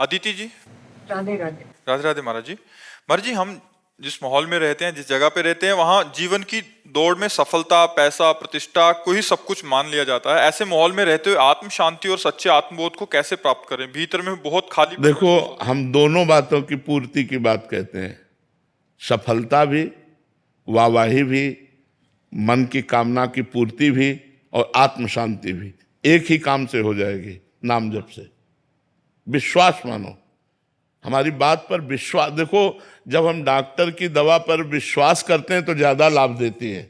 अदिति जी। राधे राधे। राधे राधे महाराज जी, हम जिस माहौल में रहते हैं, जिस जगह पे रहते हैं, वहाँ जीवन की दौड़ में सफलता, पैसा, प्रतिष्ठा को ही सब कुछ मान लिया जाता है। ऐसे माहौल में रहते हुए आत्म शांति और सच्चे आत्मबोध को कैसे प्राप्त करें? भीतर में बहुत खाली देखो, हम दोनों बातों की पूर्ति की बात कहते हैं, सफलता भी, वाहवाही भी, मन की कामना की पूर्ति भी और आत्म शांति भी एक ही काम से हो जाएगी, नाम जप से। विश्वास मानो, हमारी बात पर विश्वास। देखो, जब हम डॉक्टर की दवा पर विश्वास करते हैं तो ज्यादा लाभ देती है।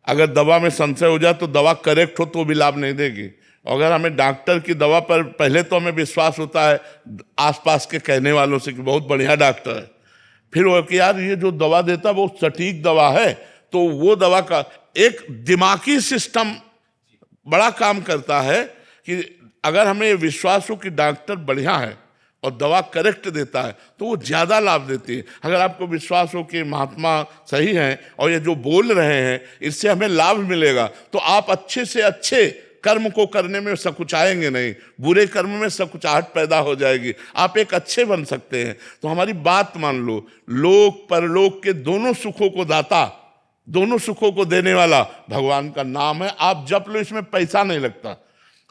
अगर दवा में संशय हो जाए तो दवा करेक्ट हो तो भी लाभ नहीं देगी। अगर हमें डॉक्टर की दवा पर पहले तो हमें विश्वास होता है आसपास के कहने वालों से कि बहुत बढ़िया डॉक्टर है, फिर वो कि यार ये जो दवा देता है वो सटीक दवा है, तो वो दवा का एक दिमागी सिस्टम बड़ा काम करता है कि अगर हमें ये विश्वास हो कि डॉक्टर बढ़िया है और दवा करेक्ट देता है तो वो ज़्यादा लाभ देती है। अगर आपको विश्वास हो कि महात्मा सही हैं और ये जो बोल रहे हैं इससे हमें लाभ मिलेगा, तो आप अच्छे से अच्छे कर्म को करने में सकुचाएंगे नहीं, बुरे कर्म में सकुचाहट पैदा हो जाएगी, आप एक अच्छे बन सकते हैं। तो हमारी बात मान लो, लोक परलोक के दोनों सुखों को दाता, दोनों सुखों को देने वाला भगवान का नाम है। आप जप लो, इसमें पैसा नहीं लगता,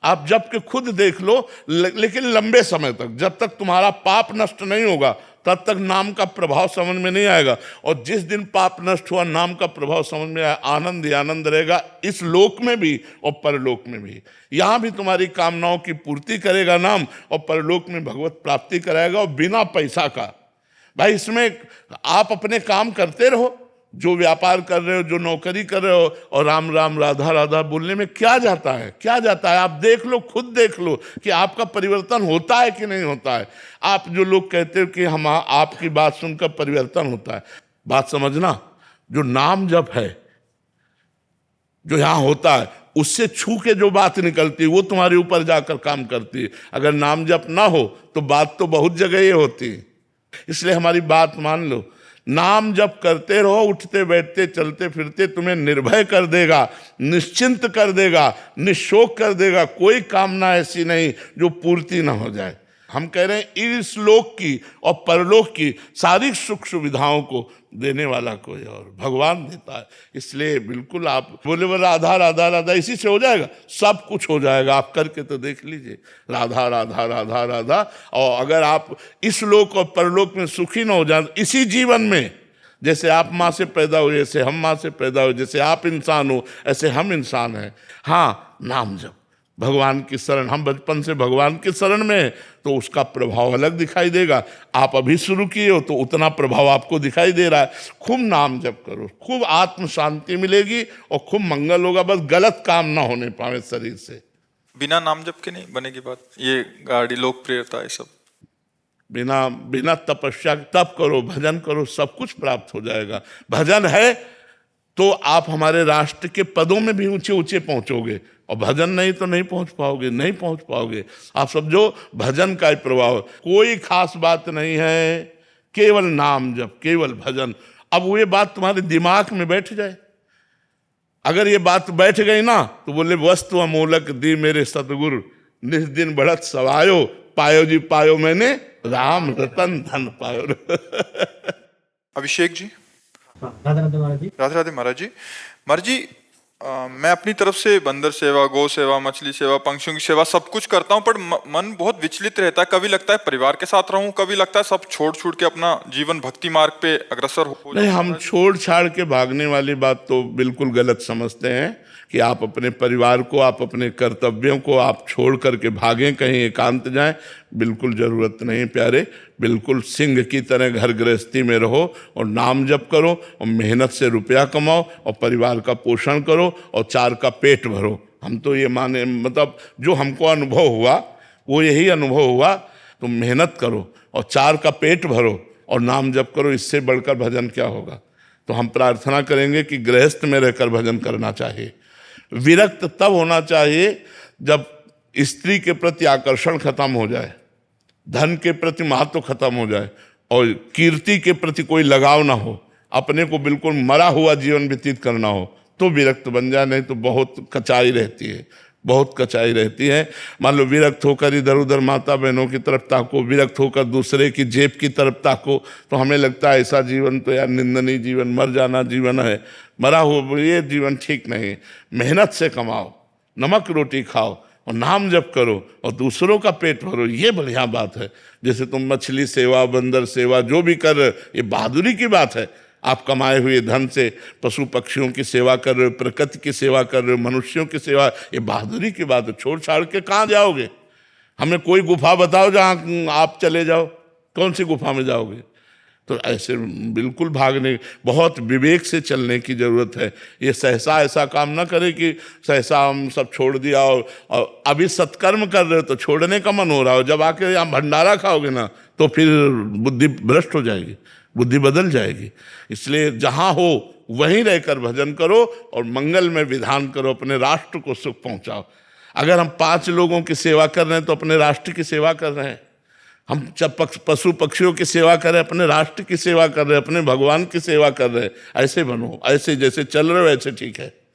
आप जप के खुद देख लो, लेकिन लंबे समय तक, जब तक तुम्हारा पाप नष्ट नहीं होगा तब तक नाम का प्रभाव समझ में नहीं आएगा। और जिस दिन पाप नष्ट हुआ, नाम का प्रभाव समझ में आया, आनंद ही आनंद रहेगा, इस लोक में भी और परलोक में भी। यहाँ भी तुम्हारी कामनाओं की पूर्ति करेगा नाम, और परलोक में भगवत प्राप्ति कराएगा, और बिना पैसा का। भाई इसमें आप अपने काम करते रहो, जो व्यापार कर रहे हो, जो नौकरी कर रहे हो, और राम राम राधा राधा बोलने में क्या जाता है, क्या जाता है? आप देख लो, खुद देख लो कि आपका परिवर्तन होता है कि नहीं होता है। आप जो लोग कहते हो कि हम आपकी बात सुनकर परिवर्तन होता है, बात समझना, जो नाम जप है, जो यहाँ होता है, उससे छू के जो बात निकलती है वो तुम्हारे ऊपर जाकर काम करती है। अगर नाम जप ना हो तो बात तो बहुत जगह ये होती है। इसलिए हमारी बात मान लो, नाम जप करते रहो, उठते बैठते चलते फिरते तुम्हें निर्भय कर देगा, निश्चिंत कर देगा, निशोक कर देगा। कोई कामना ऐसी नहीं जो पूर्ति ना हो जाए। हम कह रहे हैं इस लोक की और परलोक की सारी सुख सुविधाओं को देने वाला कोई और भगवान देता है। इसलिए बिल्कुल आप बोले वो राधा राधा राधा, इसी से हो जाएगा, सब कुछ हो जाएगा। आप करके तो देख लीजिए, राधा राधा राधा राधा। और अगर आप इस लोक और परलोक में सुखी ना हो जाए, इसी जीवन में, जैसे आप माँ से पैदा हुए, जैसे हम माँ से पैदा हुए, जैसे आप इंसान हो ऐसे हम इंसान हैं। हाँ, नाम जप, भगवान की शरण, हम बचपन से भगवान की शरण में हैं, तो उसका प्रभाव अलग दिखाई देगा। आप अभी शुरू किए हो तो उतना प्रभाव आपको दिखाई दे रहा है। खूब नाम जप करो, खूब आत्म शांति मिलेगी और खूब मंगल होगा। बस गलत काम ना होने पावे शरीर से। बिना नाम जप के नहीं बनेगी बात, ये गाड़ी लोकप्रियता है सब। बिना तपस्या तप करो, भजन करो, सब कुछ प्राप्त हो जाएगा। भजन है तो आप हमारे राष्ट्र के पदों में भी ऊंचे ऊंचे पहुंचोगे, और भजन नहीं तो नहीं पहुंच पाओगे, नहीं पहुंच पाओगे। आप समझो, भजन का ही प्रभाव, कोई खास बात नहीं है, केवल नाम जप, केवल भजन। अब वो ये बात तुम्हारे दिमाग में बैठ जाए, अगर ये बात बैठ गई ना तो बोले वस्तु अमोलक दी मेरे सतगुरु, निस दिन बढ़त सवायो, पायो जी पायो मैंने राम रतन धन पायो। अभिषेक जी। राधे राधे महाराज जी। राधे राधे महाराज जी। महाराज जी, मैं अपनी तरफ से बंदर सेवा, गौ सेवा, मछली सेवा, पंक्षियों की सेवा सब कुछ करता हूँ, पर मन बहुत विचलित रहता है। कभी लगता है परिवार के साथ रहूं, कभी लगता है सब छोड़ छूट के अपना जीवन भक्ति मार्ग पे अग्रसर हो। नहीं, हम छोड़ छाड़ के भागने वाली बात तो बिल्कुल गलत समझते हैं कि आप अपने परिवार को, आप अपने कर्तव्यों को आप छोड़ करके भागें, कहीं एकांत जाएं। बिल्कुल जरूरत नहीं प्यारे, बिल्कुल सिंह की तरह घर गृहस्थी में रहो और नाम जप करो और मेहनत से रुपया कमाओ और परिवार का पोषण करो और चार का पेट भरो। हम तो ये माने, मतलब जो हमको अनुभव हुआ वो यही अनुभव हुआ। तो मेहनत करो और चार का पेट भरो और नाम जप करो, इससे बढ़कर भजन क्या होगा। तो हम प्रार्थना करेंगे कि गृहस्थ में रहकर भजन करना चाहिए। विरक्त तब होना चाहिए जब स्त्री के प्रति आकर्षण खत्म हो जाए, धन के प्रति महत्व खत्म हो जाए और कीर्ति के प्रति कोई लगाव ना हो, अपने को बिल्कुल मरा हुआ जीवन व्यतीत करना हो, तो विरक्त बन जाए। नहीं तो बहुत कचाई रहती है। बहुत कचाई रहती है। मान लो विरक्त होकर इधर उधर माता बहनों की तरफ ताको, विरक्त होकर दूसरे की जेब की तरफ ताको, तो हमें लगता है ऐसा जीवन तो यार निंदनीय जीवन, मर जाना जीवन है, मरा हो ये जीवन ठीक नहीं। मेहनत से कमाओ, नमक रोटी खाओ और नाम जप करो और दूसरों का पेट भरो, ये बढ़िया बात है। जैसे तुम मछली सेवा, बंदर सेवा जो भी कर रहे हो, ये बहादुरी की बात है। आप कमाए हुए धन से पशु पक्षियों की सेवा कर रहे हो, प्रकृति की सेवा कर रहे हो, मनुष्यों की सेवा, ये बहादुरी की बात है। छोड़ छाड़ के कहाँ जाओगे? हमें कोई गुफा बताओ जहाँ आप चले जाओ, कौन सी गुफा में जाओगे? तो ऐसे बिल्कुल भागने, बहुत विवेक से चलने की जरूरत है। ये सहसा ऐसा काम ना करे कि सहसा हम सब छोड़ दिया और अभी सत्कर्म कर रहे हो तो छोड़ने का मन हो रहा हो, जब आके यहाँ भंडारा खाओगे ना तो फिर बुद्धि भ्रष्ट हो जाएगी, बुद्धि बदल जाएगी। इसलिए जहाँ हो वहीं रहकर भजन करो और मंगल में विधान करो, अपने राष्ट्र को सुख पहुँचाओ। अगर हम 5 लोगों की सेवा कर रहे हैं तो अपने राष्ट्र की सेवा कर रहे हैं। हम जब पशु पक्षियों की सेवा करें, अपने राष्ट्र की सेवा कर रहे हैं, अपने भगवान की सेवा कर रहे हैं। ऐसे बनो, ऐसे जैसे चल रहे हो ऐसे ठीक है।